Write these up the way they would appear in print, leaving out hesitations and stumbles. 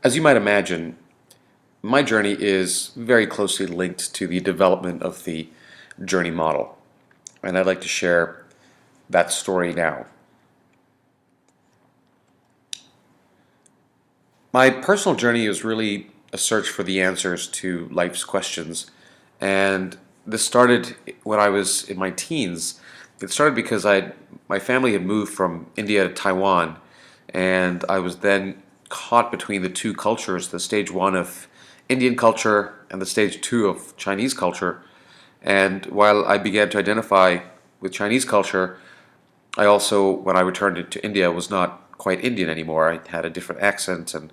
As you might imagine, my journey is very closely linked to the development of the journey model, and I'd like to share that story now. My personal journey is really a search for the answers to life's questions, and this started when I was in my teens. It started because my family had moved from India to Taiwan, and I was then caught between the two cultures, the stage one of Indian culture and the stage two of Chinese culture. And while I began to identify with Chinese culture, I also, when I returned to India, was not quite Indian anymore. I had a different accent and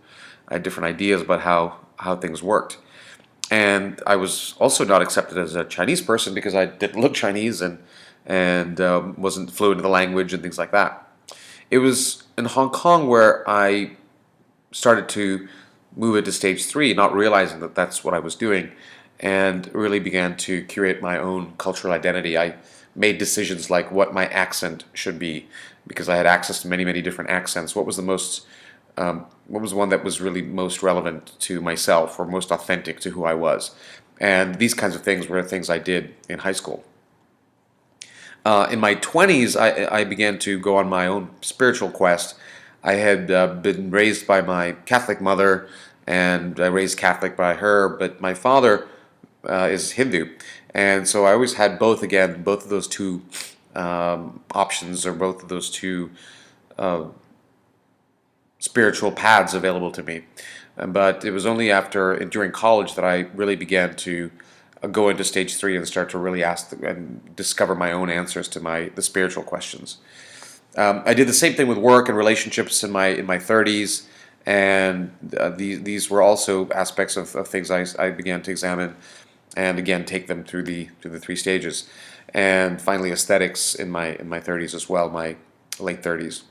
I had different ideas about how things worked. And I was also not accepted as a Chinese person because I didn't look Chinese and wasn't fluent in the language and things like that. It was in Hong Kong where I started to move into stage three, not realizing that that's what I was doing, and really began to curate my own cultural identity. I made decisions like what my accent should be because I had access to many, many different accents. What was the one that was really most relevant to myself or most authentic to who I was? And these kinds of things were things I did in high school. In my 20s, I began to go on my own spiritual quest. I had been raised by my Catholic mother and raised Catholic by her, but my father is Hindu. And so I always had both of those two options or both of those two uh, spiritual paths available to me. But it was only during college that I really began to go into stage three and start to really ask and discover my own answers to the spiritual questions. I did the same thing with work and relationships in my 30s, and these were also aspects of things I began to examine, and again take them through the three stages, and finally aesthetics in my 30s as well, my late 30s.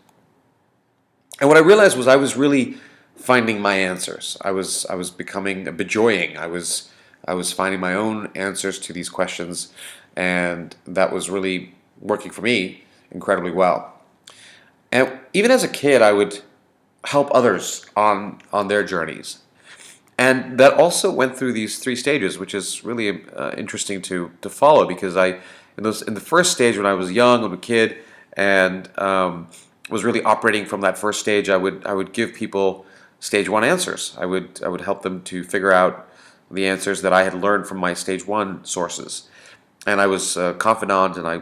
And what I realized was I was really finding my answers. I was becoming a bijoying. I was finding my own answers to these questions, and that was really working for me incredibly well. And even as a kid, I would help others on their journeys, and that also went through these three stages, which is really interesting to follow because in the first stage when I was young, I'm a kid, and was really operating from that first stage. I would give people stage one answers. I would help them to figure out the answers that I had learned from my stage one sources, and I was a confidant, and I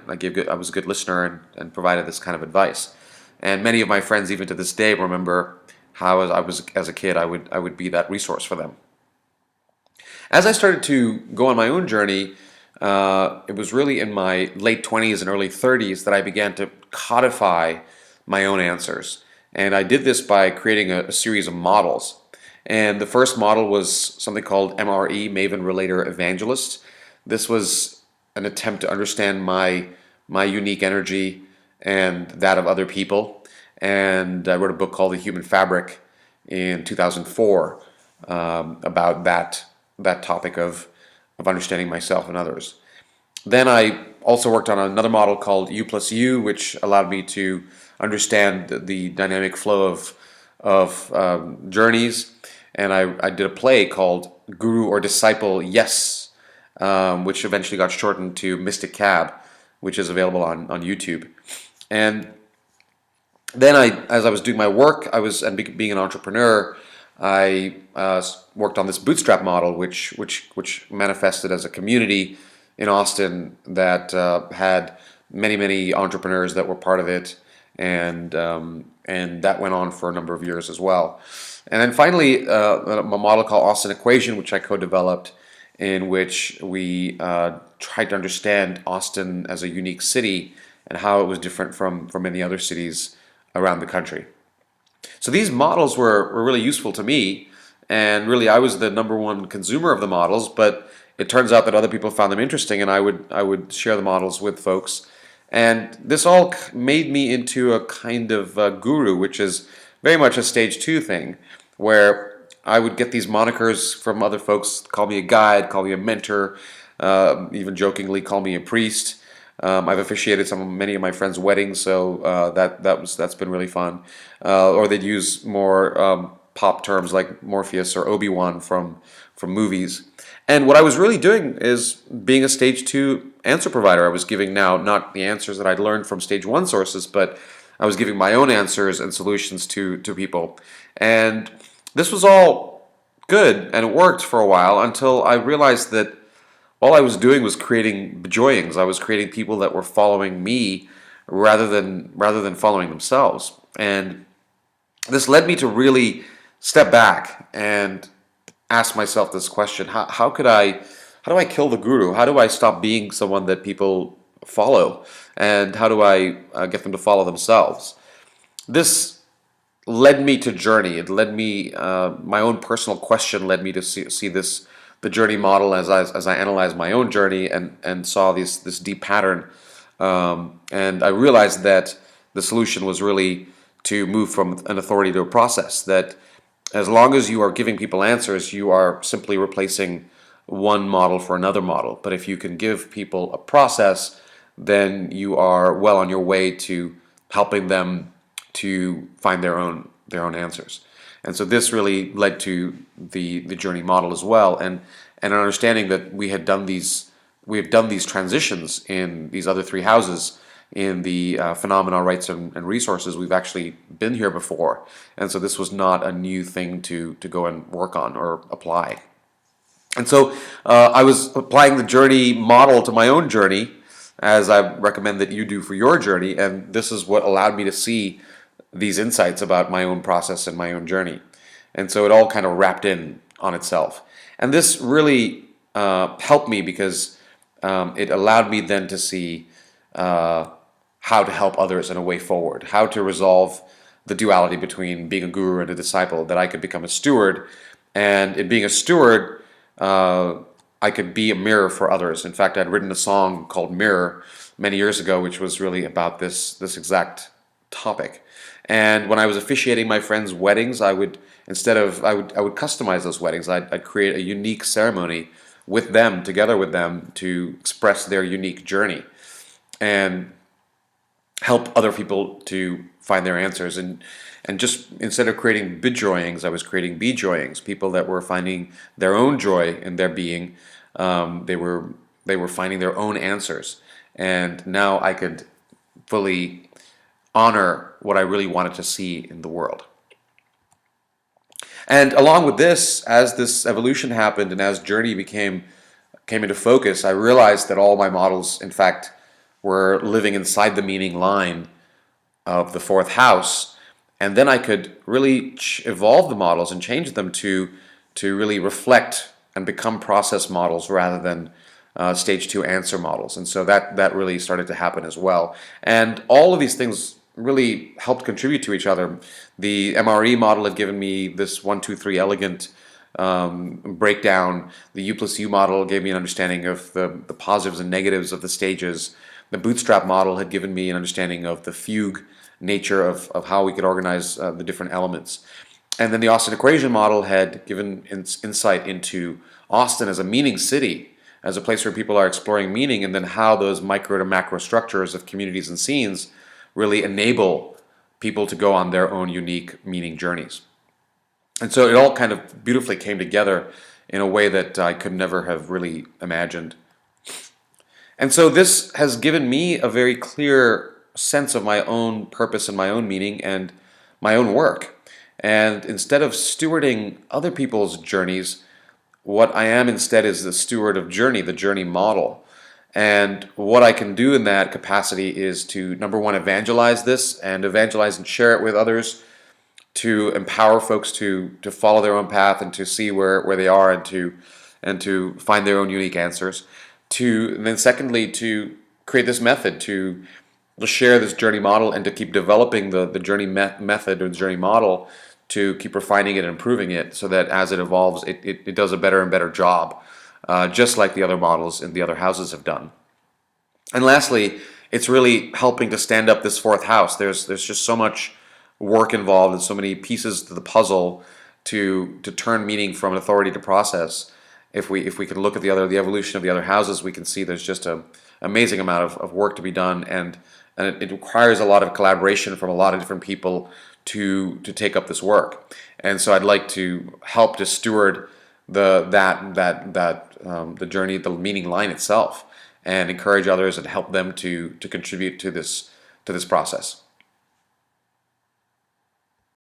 was a good listener and provided this kind of advice. And many of my friends, even to this day, remember how as a kid I would be that resource for them. As I started to go on my own journey, it was really in my late 20s and early 30s that I began to codify my own answers. And I did this by creating a series of models. And the first model was something called MRE, Maven Relator Evangelist. This was an attempt to understand my unique energy and that of other people. And I wrote a book called The Human Fabric in 2004 about that topic of understanding myself and others. Then I also worked on another model called U plus U, which allowed me to understand the dynamic flow of journeys. And I did a play called Guru or Disciple Yes, which eventually got shortened to Mystic Cab, which is available on YouTube. And then as I was doing my work, being an entrepreneur, I worked on this bootstrap model, which manifested as a community in Austin that had many entrepreneurs that were part of it, and that went on for a number of years as well. And then finally, a model called Austin Equation, which I co-developed, in which we tried to understand Austin as a unique city and how it was different from many other cities around the country. So these models were really useful to me, and really I was the number one consumer of the models, but it turns out that other people found them interesting, and I would share the models with folks. And this all made me into a kind of guru, which is very much a stage two thing, where I would get these monikers from other folks, call me a guide, call me a mentor, even jokingly call me a priest. I've officiated many of my friends' weddings, so that's been really fun. Or they'd use more pop terms like Morpheus or Obi-Wan from movies. And what I was really doing is being a stage 2 answer provider. I was giving now not the answers that I'd learned from stage 1 sources, but I was giving my own answers and solutions to people. And this was all good and it worked for a while until I realized that all I was doing was creating bijoyings. I was creating people that were following me rather than following themselves. And this led me to really step back and ask myself this question: how do I kill the guru? How do I stop being someone that people follow? And how do I get them to follow themselves? This led me to journey. It led me, my own personal question led me to see the journey model as I analyzed my own journey and saw this deep pattern. And I realized that the solution was really to move from an authority to a process. That as long as you are giving people answers, you are simply replacing one model for another model. But if you can give people a process, then you are well on your way to helping them to find their own answers. And so this really led to the journey model as well, and an understanding that we have done these transitions in these other three houses in the phenomena, rights, and resources. We've actually been here before, and so this was not a new thing to go and work on or apply. And so I was applying the journey model to my own journey, as I recommend that you do for your journey, and this is what allowed me to see these insights about my own process and my own journey. And so it all kind of wrapped in on itself. And this really helped me because it allowed me then to see how to help others in a way forward, how to resolve the duality between being a guru and a disciple, that I could become a steward, and in being a steward, I could be a mirror for others. In fact, I'd written a song called Mirror many years ago, which was really about this exact topic. And when I was officiating my friends' weddings, I would customize those weddings. I'd create a unique ceremony with them, together with them, to express their unique journey and help other people to find their answers. And just instead of creating bijoyings, I was creating bijoyings, people that were finding their own joy in their being. They were finding their own answers. And now I could fully honor what I really wanted to see in the world. And along with this, as this evolution happened and as journey came into focus, I realized that all my models, in fact, were living inside the meaning line of the fourth house. And then I could really evolve the models and change them to really reflect and become process models rather than stage 2 answer models. And so that really started to happen as well. And all of these things really helped contribute to each other. The MRE model had given me this 1, 2, 3 elegant breakdown. The U+U model gave me an understanding of the positives and negatives of the stages. The bootstrap model had given me an understanding of the fugue nature of how we could organize the different elements. And then the Austin equation model had given insight into Austin as a meaning city, as a place where people are exploring meaning, and then how those micro to macro structures of communities and scenes really enable people to go on their own unique meaning journeys. And so it all kind of beautifully came together in a way that I could never have really imagined. And so this has given me a very clear sense of my own purpose and my own meaning and my own work. And instead of stewarding other people's journeys, what I am instead is the steward of journey, the journey model. And what I can do in that capacity is to, number one, evangelize this and evangelize and share it with others, to empower folks to follow their own path and to see where they are and to find their own unique answers. And then secondly, to create this method, to share this journey model and to keep developing the journey method or the journey model, to keep refining it and improving it so that as it evolves, it does a better and better job. Just like the other models in the other houses have done. And lastly, it's really helping to stand up this fourth house. There's just so much work involved and so many pieces to the puzzle to turn meaning from an authority to process. If we can look at the evolution of the other houses, we can see there's just an amazing amount of work to be done and and it requires a lot of collaboration from a lot of different people to take up this work. And so I'd like to help to steward the journey, the meaning line itself, and encourage others and help them to contribute to this process.